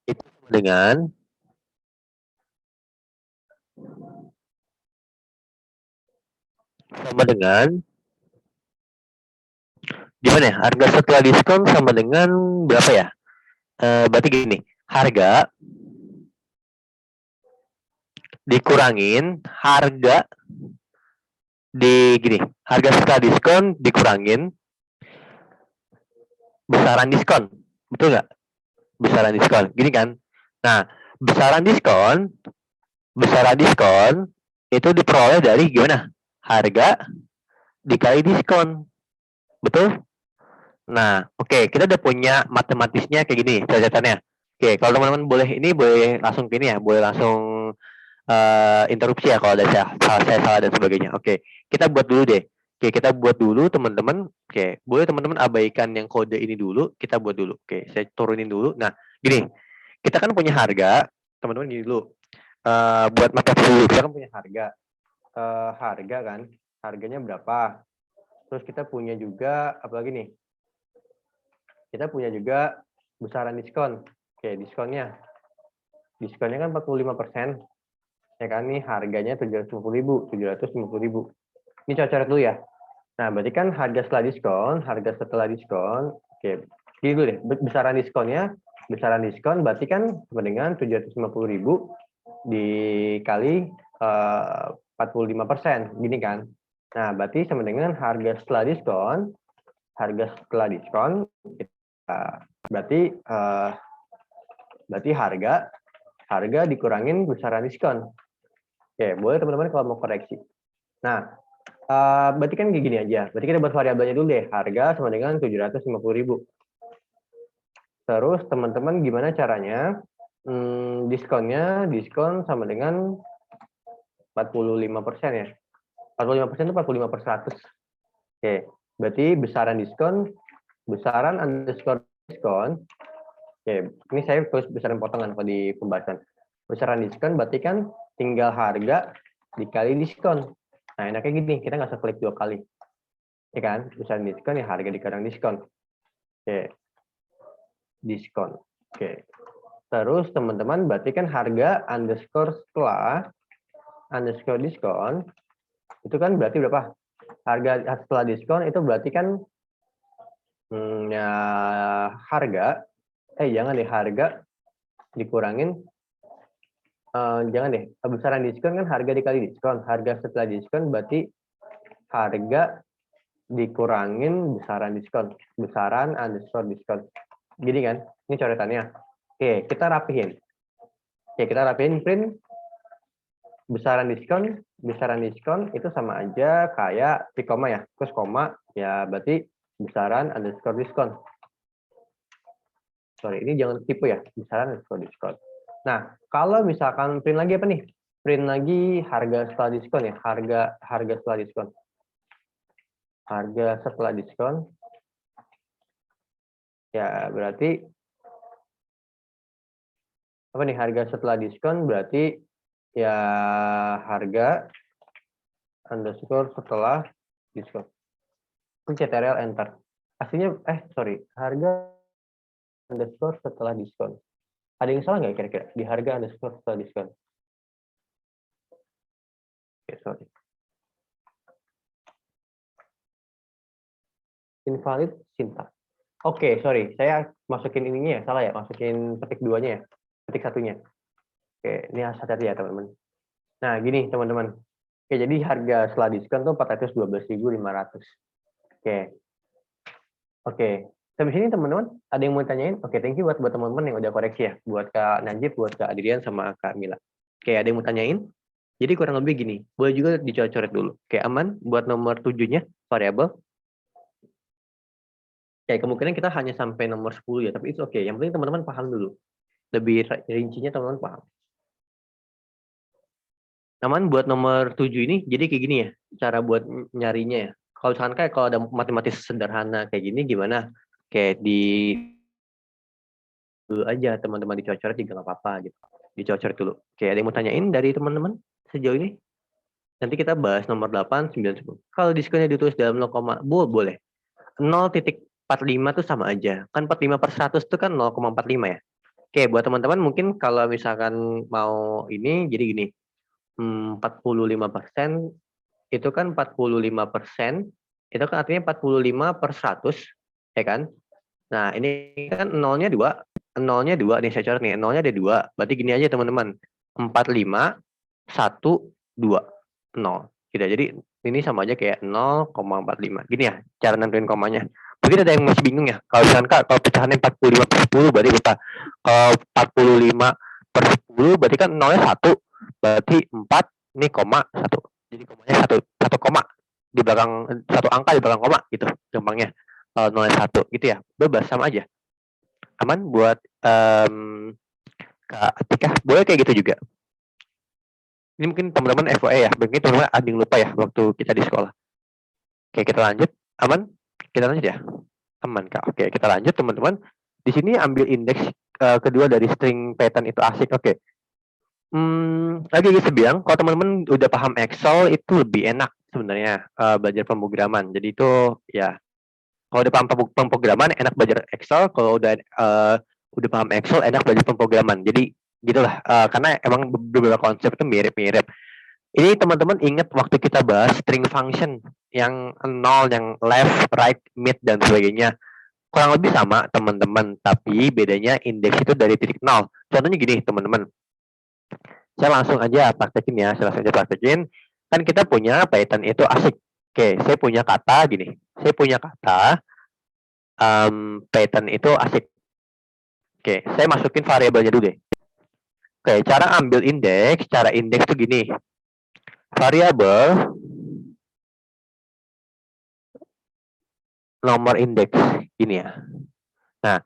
itu dengan gimana ya? Harga setelah diskon sama dengan berapa ya? Berarti gini, harga dikurangin harga harga setelah diskon dikurangin besaran diskon. Betul nggak? Besaran diskon. Gini kan? Nah, besaran diskon itu diperoleh dari gimana? Harga dikali diskon. Betul? Nah, oke, kita udah punya matematisnya kayak gini, catatannya. Oke, kalau teman-teman boleh langsung gini ya, boleh langsung interupsi ya kalau ada saya salah dan sebagainya. Oke, kita buat dulu deh. Oke, kita buat dulu teman-teman. Oke, boleh teman-teman abaikan yang kode ini dulu, kita buat dulu. Oke, saya turunin dulu. Nah, gini, kita kan punya harga, teman-teman gini dulu. Buat matematika dulu, kita kan punya harga. Harga kan, harganya berapa? Terus kita punya juga, apalagi nih? Kita punya juga besaran diskon. Oke, diskonnya. Diskonnya kan 45%. Ya kan, nih harganya 750.000. Ini coret-coret dulu ya. Nah, berarti kan harga setelah diskon, oke, gini dulu deh, besaran diskon berarti kan sama dengan 750.000 dikali 45%, gini kan. Nah, berarti sama dengan harga setelah diskon, berarti harga dikurangin besaran diskon. Oke, boleh teman-teman kalau mau koreksi. Nah, berarti kan gini aja. Berarti kita buat variabelnya dulu deh. Harga sama dengan 750.000. Terus teman-teman gimana caranya? Diskon sama dengan 45% ya. 45% itu 45/100. Oke, berarti besaran underscore diskon. Oke, ini saya tulis besaran potongan kalau di pembahasan. Besaran diskon berarti kan tinggal harga dikali diskon. Nah, enaknya gini, kita nggak usah klik 2 kali. Ya kan? Besaran diskon ya harga dikali diskon. Oke. Diskon. Oke. Terus teman-teman berarti kan harga underscore setelah underscore diskon itu kan berarti berapa? Harga setelah diskon itu berarti kan ya harga dikurangin jangan deh, besaran diskon kan harga dikali diskon. Harga setelah diskon berarti harga dikurangin besaran diskon. Besaran underscore diskon. Gini kan? Ini coretannya. Oke, kita rapihin. Print besaran diskon itu sama aja kayak di koma ya. Terus koma ya berarti besaran underscore diskon. Sorry, ini jangan tipu ya. Besaran underscore diskon. Nah, kalau misalkan print lagi apa nih? Print lagi harga setelah diskon ya, harga setelah diskon. harga setelah diskon, ya berarti apa nih, harga setelah diskon berarti ya harga underscore setelah diskon. Ctrl enter. Aslinya sorry, harga underscore setelah diskon. Ada yang salah nggak kira-kira di harga underscore setelah diskon? Oke, sorry. Invalid syntax. Oke, sorry. Saya masukin ininya ya, salah ya. Masukin petik 2-nya ya. Petik 1-nya. Oke, ini harus hati-hati ya, teman-teman. Nah, gini, teman-teman. Oke, jadi harga setelah diskon tuh 412.500. Oke. Oke. Sampai sini, teman-teman, ada yang mau tanyain? Oke, thank you buat teman-teman yang udah koreksi ya. Buat Kak Najib, buat Kak Adrian, sama Kak Mila. Oke, ada yang mau tanyain? Jadi kurang lebih gini, boleh juga dicoret-coret dulu. Oke, aman buat nomor 7-nya, variabel. Oke, kemungkinan kita hanya sampai nomor 10 ya, tapi itu oke. Yang penting teman-teman paham dulu. Lebih rincinya teman-teman paham. Aman buat nomor 7 ini, jadi kayak gini ya, cara buat nyarinya ya. Kalau misalkan kayak kalau ada matematis sederhana kayak gini, gimana? Kayak di dulu aja, teman-teman dicoret-coret juga nggak apa-apa gitu. Dicoret-coret dulu. Oke, ada yang mau tanyain dari teman-teman sejauh ini? Nanti kita bahas nomor 8, 9, 10. Kalau diskonnya ditulis dalam 0, boleh. 0,45 tuh sama aja. Kan 45 per 100 itu kan 0,45 ya. Oke, buat teman-teman mungkin kalau misalkan mau ini, jadi gini. 45% itu kan 45%, itu kan artinya 45 per 100, ya kan? Nah, ini kan nolnya 2 nih, saya coret nih, nolnya ada 2. Berarti gini aja teman-teman, 45, 1, 2, 0. Gitu. Jadi ini sama aja kayak 0,45. Gini ya, cara nentuin komanya. Mungkin ada yang masih bingung ya. Kalau misalkan Kak, kalau pecahannya 45 per 10 berarti berapa? Kalau 45 per 10 berarti kan nolnya 1. Berarti 4 ini koma 1. Jadi komanya 1 koma di belakang satu angka di belakang koma gitu gampangnya. Nolnya 1 gitu ya. Bebas sama aja. Aman buat Kak Atika, boleh kayak gitu juga. Ini mungkin teman-teman FYI ya, mungkin teman-teman ada yang lupa ya waktu kita di sekolah. Oke, kita lanjut. Aman? Kita lanjut ya? Aman, Kak. Oke, kita lanjut teman-teman. Di sini ambil indeks kedua dari string pattern itu asik. Oke. Lagi bilang, kalau teman-teman udah paham Excel itu lebih enak sebenarnya belajar pemrograman. Jadi itu ya, kalau udah paham pemrograman enak belajar Excel. Kalau udah paham Excel enak belajar pemrograman. Jadi gitulah, karena emang beberapa konsep itu mirip-mirip. Ini teman-teman ingat waktu kita bahas string function yang 0, yang left, right, mid, dan sebagainya. Kurang lebih sama teman-teman, tapi bedanya indeks itu dari titik 0. Contohnya gini teman-teman. Saya langsung aja praktekin ya, Kan kita punya Python itu asik. Oke, saya punya kata gini. Saya punya kata Python itu asik. Oke, saya masukin variabelnya dulu deh. Oke, cara ambil indeks, cara indeks tuh gini. Variabel nomor indeks ini ya. Nah,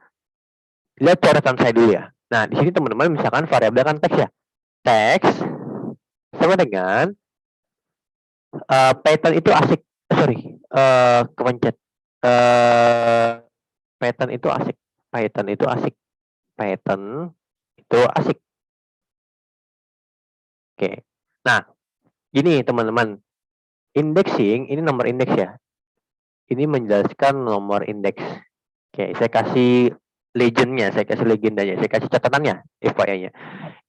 lihat catatan saya dulu ya. Nah, di sini teman-teman misalkan variabel kan teks ya. Teks sama dengan Python itu asik. Kepencet. Python itu asik. Python itu asik. Python itu asik. Oke. Nah, gini teman-teman. Indexing, ini nomor indeks ya. Ini menjelaskan nomor indeks. Oke, saya kasih legendnya, saya kasih legendanya, saya kasih catatannya, FYI-nya.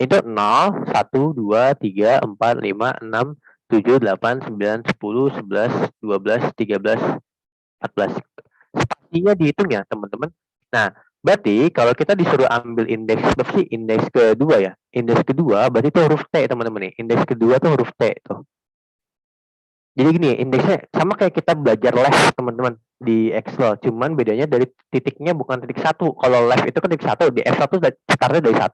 Itu 0, 1, 2, 3, 4, 5, 6, 7, 8, 9, 10, 11, 12, 13, 14. Spasinya dihitung ya, teman-teman. Nah, berarti kalau kita disuruh ambil indeks, berapa sih indeks kedua ya? Indeks kedua berarti itu huruf T, teman-teman nih. Indeks kedua tuh huruf T tuh. Jadi gini, indeksnya sama kayak kita belajar left, teman-teman, di Excel. Cuman bedanya dari titiknya bukan titik 1. Kalau left itu kan titik 1, di Excel tuh startnya dari 1.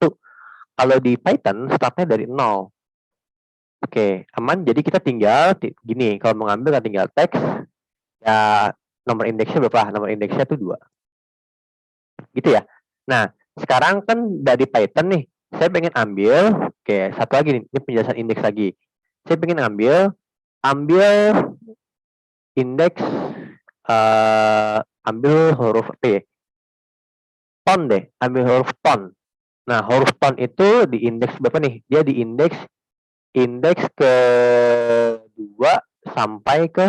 Kalau di Python startnya dari 0. Oke, aman. Jadi kita tinggal gini, kalau mau ngambil kan tinggal teks. Ya, nomor indeksnya berapa? Nomor indeksnya tuh 2. Gitu ya. Nah, sekarang kan dari Python nih, saya pengen ambil, oke, satu lagi nih, ini penjelasan indeks lagi. Saya pengen ambil indeks ambil huruf T. Ton deh, ambil huruf ton. Nah, huruf ton itu di indeks berapa nih? Dia di indeks ke 2 sampai ke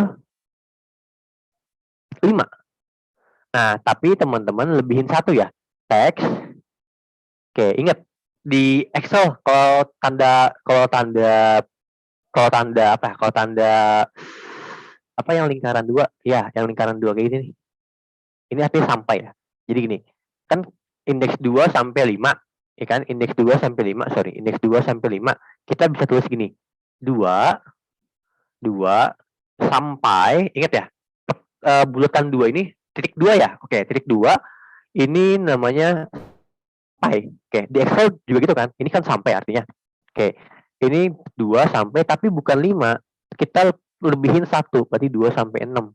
5. Nah, tapi teman-teman lebihin satu ya. Teks. Oke, ingat di Excel kalau tanda apa? Kalau tanda apa yang lingkaran 2? Ya, yang lingkaran 2 kayak gini nih. Ini artinya sampai ya. Jadi gini, kan indeks 2 sampai 5, ya kan? Indeks 2 sampai 5, sorry, indeks 2 sampai 5, kita bisa tulis gini. 2 sampai, ingat ya, bulatan 2 ini titik 2 ya. Oke, titik 2 ini namanya sampai. Oke, di Excel juga gitu kan. Ini kan sampai artinya. Oke, ini 2 sampai tapi bukan 5. Kita lebihin 1, berarti 2 sampai 6.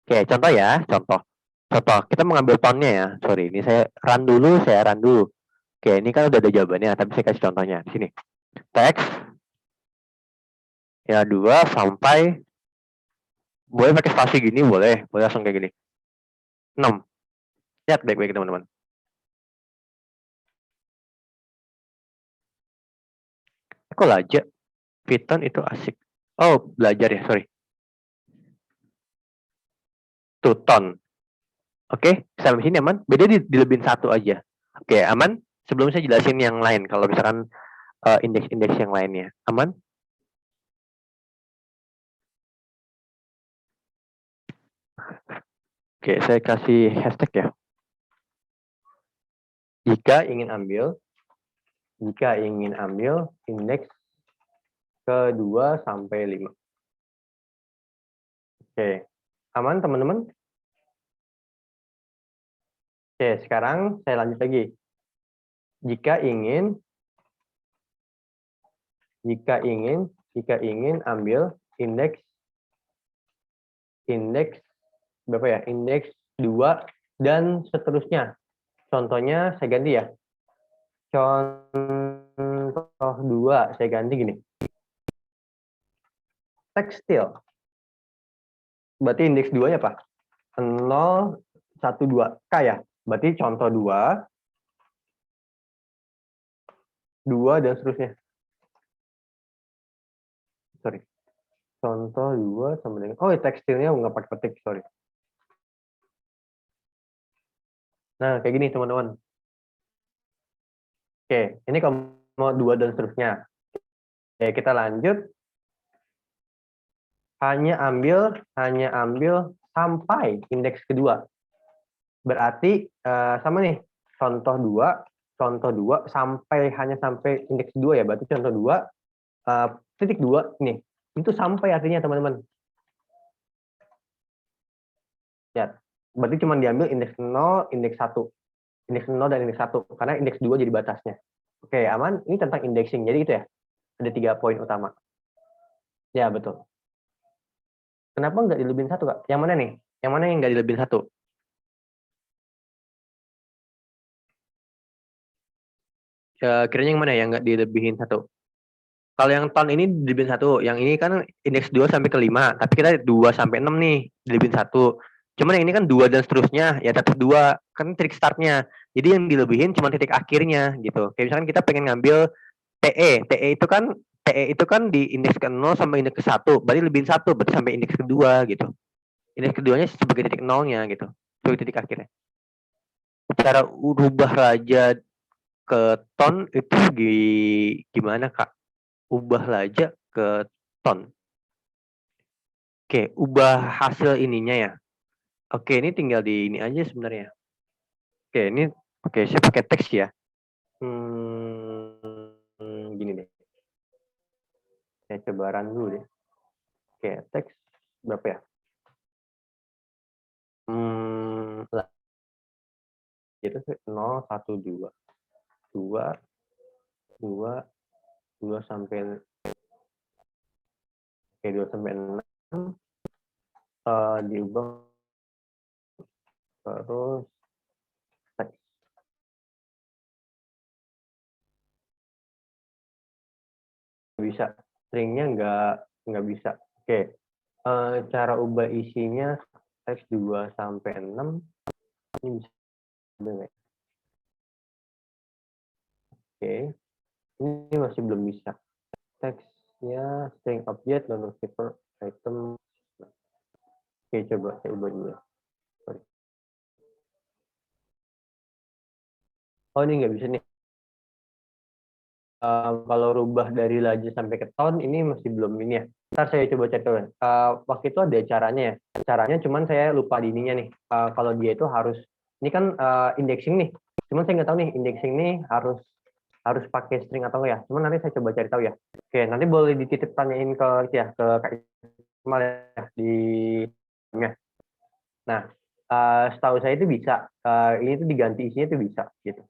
Oke, contoh ya, contoh. Contoh, kita mengambil tonnya ya. Sorry, ini saya run dulu. Oke, ini kan udah ada jawabannya, tapi saya kasih contohnya di sini. Teks ya 2 sampai, boleh pakai spasi gini, boleh langsung kayak gini. 6. Lihat baik-baik teman-teman. Kok aja Python itu asik. Oh, belajar ya, sorry. Tuton. Oke, sampai sini aman. Beda dilebihin satu aja. Oke, aman. Sebelum saya jelasin yang lain, kalau misalkan indeks-indeks yang lainnya. Aman? Oke, saya kasih hashtag ya. Jika ingin ambil indeks ke-2 sampai 5. Oke, aman teman-teman? Oke, sekarang saya lanjut lagi. Jika ingin ambil indeks berapa ya? Indeks 2 dan seterusnya. Contohnya saya ganti ya. Contoh 2 saya ganti gini. Tekstil. Berarti indeks 2-nya apa? 0, 1, 2. K ya. Berarti contoh 2 dan seterusnya. Sorry. Contoh 2 sama dengan, oh tekstilnya nggak pakai petik, sorry. Nah, kayak gini teman-teman. Oke, ini kalau mau 2 dan seterusnya. Oke, kita lanjut. Hanya ambil sampai indeks kedua. Berarti sama nih, contoh 2 hanya sampai indeks 2 ya. Berarti contoh 2 titik 2 nih. Itu sampai artinya teman-teman. Ya, berarti cuma diambil indeks 0, indeks 1. Indeks 0 dan indeks 1 karena indeks 2 jadi batasnya. Oke, aman. Ini tentang indexing. Jadi itu ya. Ada 3 poin utama. Ya, betul. Kenapa nggak dilebihin 1, Kak? Yang mana nih? Yang mana yang nggak dilebihin 1? Kiranya yang mana yang nggak dilebihin 1? Kalau yang ton ini dilebihin 1, yang ini kan indeks 2 sampai ke 5, tapi kita 2 sampai 6 nih, dilebihin 1. Cuman yang ini kan 2 dan seterusnya, ya tetap 2, kan titik startnya. Jadi yang dilebihin cuma titik akhirnya gitu. Kayak misalkan kita pengen ngambil TE itu kan di indeks ke 0 sampai indeks ke 1, berarti lebihin 1, berarti sampai indeks kedua gitu. Indeks keduanya sebagai titik nolnya gitu, sebagai titik akhirnya. Cara ubah raja ke ton itu gimana, Kak? Ubah raja ke ton. Oke, ubah hasil ininya ya. Oke, ini tinggal di ini aja sebenarnya. Oke, saya pakai teks ya. Gini deh. Saya coba run dulu deh. Oke, teks berapa ya? Itu 0, 1, 2. 2 sampai 6 diubah terus teks. Bisa. Stringnya nggak bisa. Oke. Cara ubah isinya teks 2 sampai 6 ini bisa nggak? Oke, ini masih belum bisa. Teksnya string object, non-receiver item. Oke, coba saya ubah dulu. Sorry. Oh, ini nggak bisa nih. Kalau rubah dari lajur sampai ke tone ini masih belum ini ya. Ntar saya coba cek dulu. Waktu itu ada caranya ya. Caranya cuman saya lupa di ininya nih. Kalau dia itu harus, ini kan indexing nih. Cuman saya nggak tahu nih indexing nih harus pakai string atau enggak ya. Cuman nanti saya coba cari tahu ya. Oke, nanti boleh dititip tanyain ke ya ke Kak Ismail ya di ya. Nah, setahu saya itu bisa. Ini tuh diganti isinya itu bisa gitu.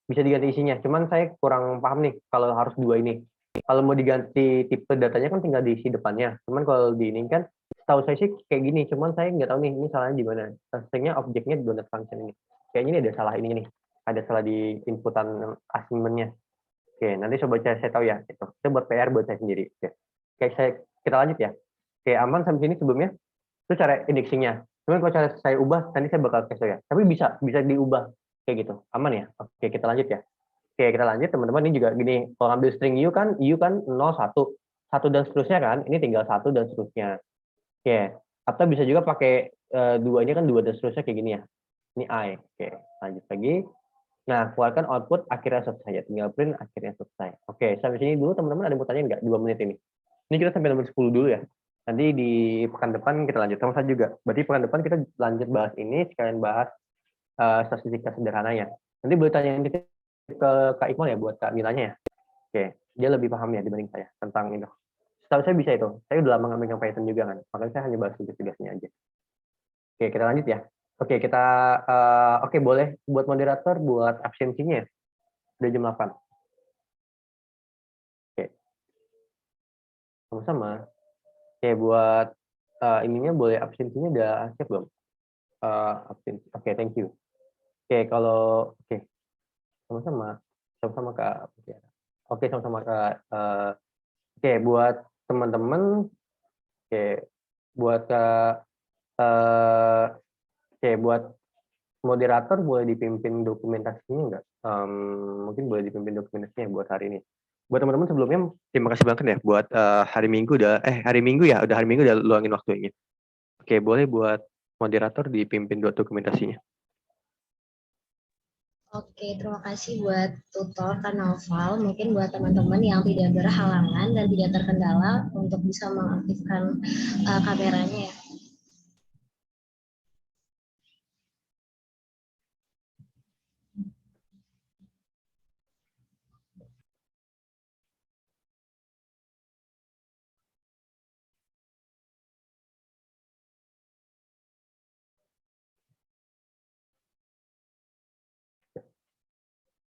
Bisa diganti isinya. Cuman saya kurang paham nih kalau harus dua ini. Kalau mau diganti tipe datanya kan tinggal diisi depannya. Cuman kalau di ini kan, setahu saya sih kayak gini. Cuman saya nggak tahu nih ini salahnya di mana. Stringnya objeknya di donat function ini. Kayaknya ini ada salah ini nih. Ada salah di inputan assignment-nya. Oke, nanti coba saya tahu ya. Itu buat PR buat saya sendiri. Oke, kita lanjut ya. Oke, aman sampai sini sebelumnya. Itu cara indexingnya. Cuman kalau cara saya ubah, nanti saya bakal kasih ya. Tapi bisa diubah kayak gitu. Aman ya? Oke, kita lanjut ya. Oke, kita lanjut teman-teman. Ini juga gini, kalau ambil string u kan 0, 1. 1 dan seterusnya kan, ini tinggal 1 dan seterusnya. Oke, atau bisa juga pakai dua ini kan 2 dan seterusnya kayak gini ya. Ini I. Oke, lanjut lagi. Nah, keluarkan output akhirnya selesai ya. Tinggal print akhirnya selesai. Oke, sampai sini dulu teman-teman. Ada yang mau tanya nggak? 2 menit ini. Ini kita sampai nomor 10 dulu ya. Nanti di pekan depan kita lanjut sama saya juga. Berarti pekan depan kita lanjut bahas ini, sekalian bahas statistika sederhana ya. Nanti boleh tanya ke Kak Iqbal ya buat Kak Milanya ya. Oke, dia lebih paham ya dibanding saya tentang itu. Setahu saya bisa itu. Saya udah lama ngambil yang Python juga kan. Makanya saya hanya bahas tugas-tugasnya aja. Oke, kita lanjut ya. Oke, kita oke boleh buat moderator buat absensinya. Udah jam 8. Oke. Sama-sama. Oke, buat ininya boleh absensinya udah siap belum? Absensi. Oke, thank you. Oke, kalau oke. Sama-sama. Sama-sama Kak. Oke, sama-sama Kak. Oke, buat teman-teman, oke, buat oke, buat moderator boleh dipimpin dokumentasinya nggak? Mungkin boleh dipimpin dokumentasinya buat hari ini. Buat teman-teman sebelumnya, terima kasih banget ya buat hari Minggu udah hari Minggu udah luangin waktunya. Oke, boleh buat moderator dipimpin buat dokumentasinya. Oke, terima kasih buat tutor Kanoval. Mungkin buat teman-teman yang tidak berhalangan dan tidak terkendala untuk bisa mengaktifkan kameranya ya.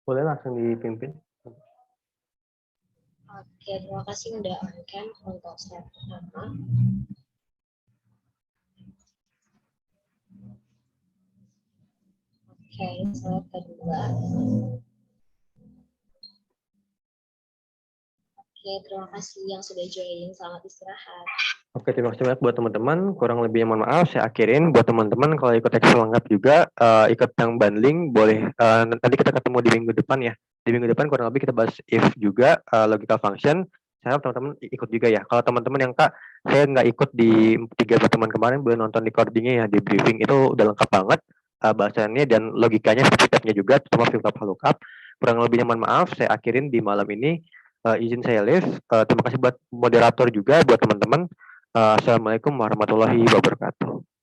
Boleh langsung dipimpin. Oke, terima kasih udah on-cam untuk slide pertama. Oke, slide kedua. Oke, terima kasih yang sudah join. Selamat istirahat. Oke, terima kasih banyak buat teman-teman. Kurang lebihnya mohon maaf, saya akhirin. Buat teman-teman kalau ikut Excel lengkap juga, ikut yang bundling, boleh. Nanti kita ketemu di minggu depan ya. Di minggu depan kurang lebih kita bahas if juga, logical function. Saya harap teman-teman ikut juga ya. Kalau teman-teman yang Kak, saya nggak ikut di 3 pertemuan kemarin, boleh nonton recordingnya ya, di briefing. Itu udah lengkap banget bahasannya dan logikanya, stepnya juga, terutama VLOOKUP, HLOOKUP. Kurang lebihnya mohon maaf, saya akhirin di malam ini. Izin saya live. Terima kasih buat moderator juga, buat teman-teman. Assalamualaikum warahmatullahi wabarakatuh.